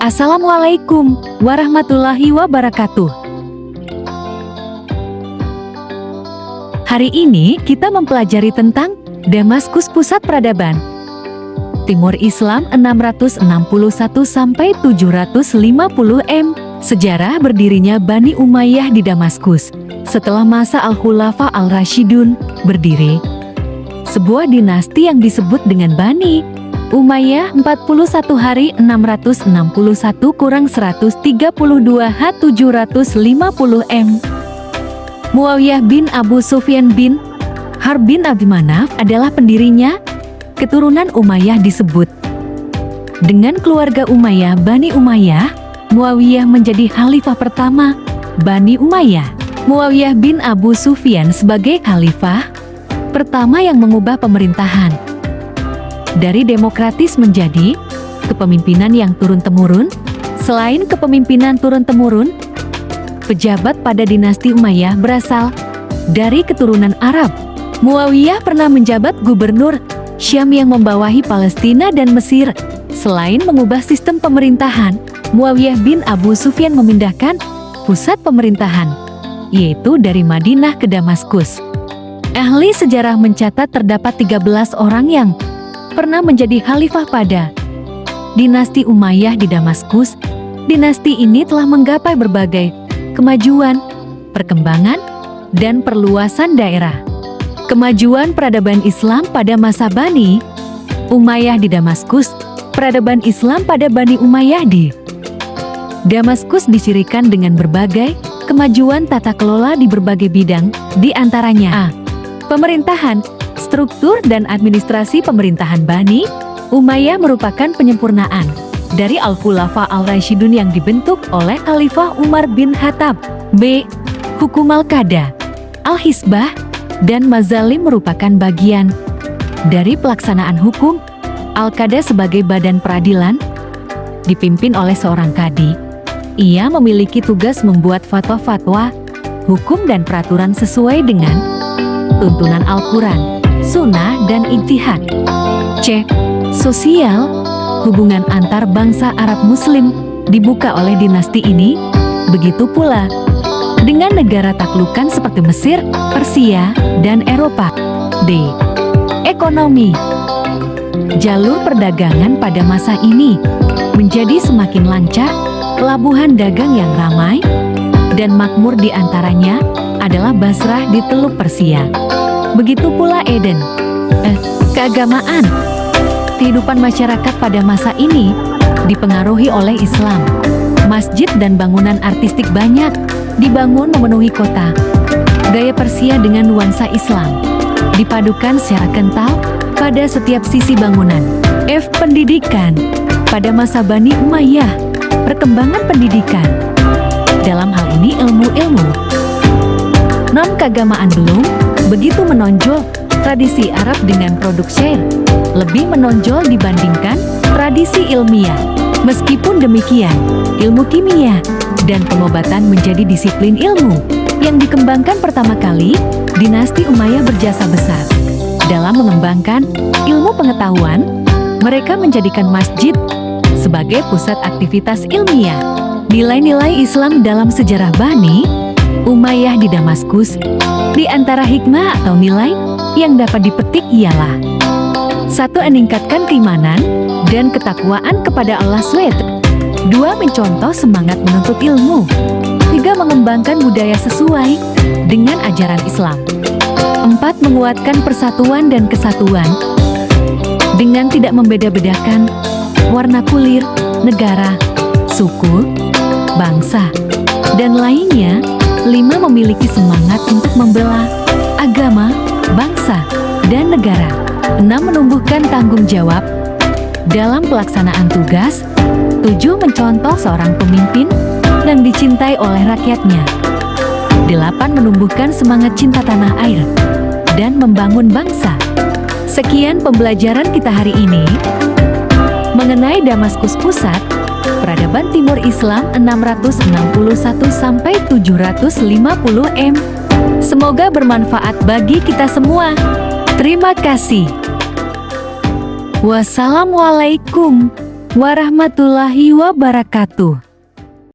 Assalamualaikum warahmatullahi wabarakatuh. Hari ini kita mempelajari tentang Damaskus Pusat Peradaban. Timur Islam 661 sampai 750 M. Sejarah berdirinya Bani Umayyah di Damaskus. Setelah masa Al-Khulafa Al-Rashidun berdiri, sebuah dinasti yang disebut dengan Bani Umayyah 41 hari 661 kurang 132 H 750 M. Muawiyah bin Abu Sufyan bin Harb bin Abdi Manaf adalah pendirinya. Keturunan Umayyah disebut dengan keluarga Umayyah Bani Umayyah. Muawiyah menjadi khalifah pertama Bani Umayyah. Muawiyah bin Abu Sufyan sebagai khalifah pertama yang mengubah pemerintahan dari demokratis menjadi kepemimpinan yang turun-temurun. Selain kepemimpinan turun-temurun, pejabat pada dinasti Umayyah berasal dari keturunan Arab. Muawiyah pernah menjabat gubernur Syam yang membawahi Palestina dan Mesir. Selain mengubah sistem pemerintahan, Muawiyah bin Abu Sufyan memindahkan pusat pemerintahan, yaitu dari Madinah ke Damaskus. Ahli sejarah mencatat terdapat 13 orang yang pernah menjadi khalifah pada dinasti Umayyah di Damaskus. Dinasti ini telah menggapai berbagai kemajuan, perkembangan, dan perluasan daerah. Kemajuan peradaban Islam pada masa Bani Umayyah di Damaskus. Peradaban Islam pada Bani Umayyah di Damaskus dicirikan dengan berbagai kemajuan tata kelola di berbagai bidang, di antaranya: A. Pemerintahan. Struktur dan administrasi pemerintahan Bani Umayyah merupakan penyempurnaan dari Al-Khulafa Al-Rashidun yang dibentuk oleh Khalifah Umar bin Khattab. B. Hukum Al-Qada, Al-Hisbah, dan Mazalim merupakan bagian dari pelaksanaan hukum. Al-Qada sebagai badan peradilan dipimpin oleh seorang kadi. Ia memiliki tugas membuat fatwa-fatwa, hukum dan peraturan sesuai dengan tuntunan Al-Quran, Sunnah, dan ijtihad. C. Sosial. Hubungan antar bangsa Arab Muslim dibuka oleh dinasti ini. Begitu pula dengan negara taklukan seperti Mesir, Persia, dan Eropa. D. Ekonomi. Jalur perdagangan pada masa ini menjadi semakin lancar. Pelabuhan dagang yang ramai dan makmur di antaranya adalah Basrah di Teluk Persia. Begitu pula Eden. Keagamaan. Kehidupan masyarakat pada masa ini dipengaruhi oleh Islam. Masjid dan bangunan artistik banyak dibangun memenuhi kota. Gaya Persia dengan nuansa Islam dipadukan secara kental pada setiap sisi bangunan. F. Pendidikan. Pada masa Bani Umayyah, perkembangan pendidikan, dalam hal ini ilmu-ilmu non-keagamaan, belum begitu menonjol. Tradisi Arab dengan produk syair lebih menonjol dibandingkan tradisi ilmiah. Meskipun demikian, ilmu kimia dan pengobatan menjadi disiplin ilmu yang dikembangkan pertama kali. Dinasti Umayyah berjasa besar dalam mengembangkan ilmu pengetahuan. Mereka menjadikan masjid sebagai pusat aktivitas ilmiah. Nilai-nilai Islam dalam sejarah Bani Umayyah di Damaskus. Di antara hikmah atau nilai yang dapat dipetik ialah: 1. Meningkatkan keimanan dan ketakwaan kepada Allah SWT. 2. Mencontoh semangat menuntut ilmu. 3. Mengembangkan budaya sesuai dengan ajaran Islam. 4. Menguatkan persatuan dan kesatuan dengan tidak membeda-bedakan warna kulit, negara, suku, bangsa, dan lainnya. 5. Memiliki semangat untuk membela agama, bangsa, dan negara. 6. Menumbuhkan tanggung jawab dalam pelaksanaan tugas. 7. Mencontoh seorang pemimpin yang dicintai oleh rakyatnya. 8. Menumbuhkan semangat cinta tanah air dan membangun bangsa. Sekian pembelajaran kita hari ini mengenai Damaskus Pusat Peradaban Timur Islam 661 sampai 750 M. Semoga bermanfaat bagi kita semua. Terima kasih. Wassalamualaikum warahmatullahi wabarakatuh.